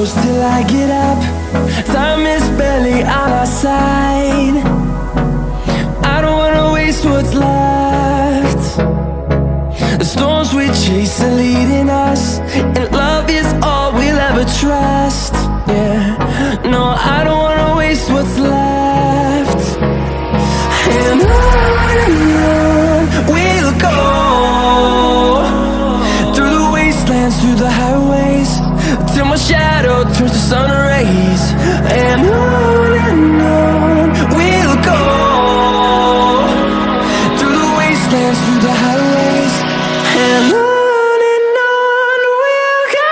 close till I get up. Time is barely on our side. I don't wanna waste what's left. The storms we chase are leading us, and love is all we'll ever trust. Yeah, no, I don't wanna waste what's left. And on we'll go, through the wastelands, through the highways, till my shadow turns to sun rays. And on we'll go, through the wastelands, through the highways, and on we'll go.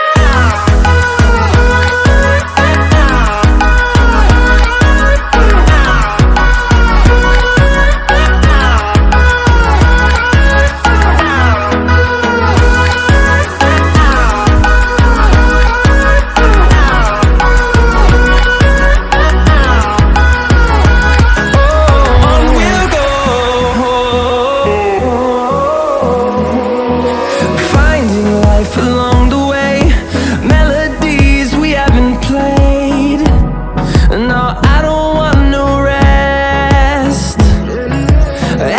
Along the way, melodies we haven't played. No, I don't want no rest.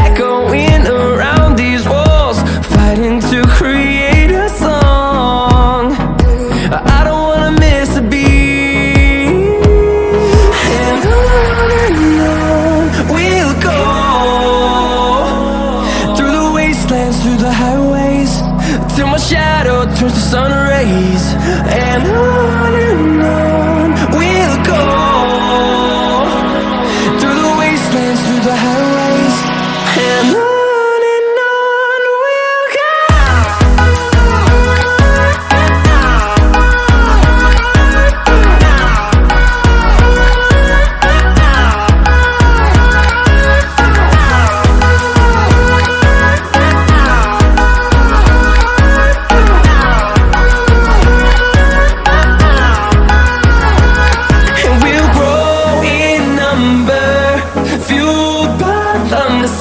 Echoing around these walls, fighting to create a song. I don't wanna miss a beat. And on we'll go, through the wastelands, through the highways, till my shadow turns to sun rays. And on we'll go, through the wastelands, through the highways, and on we'll go.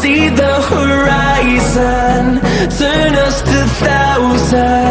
See the horizon turn us to thousands.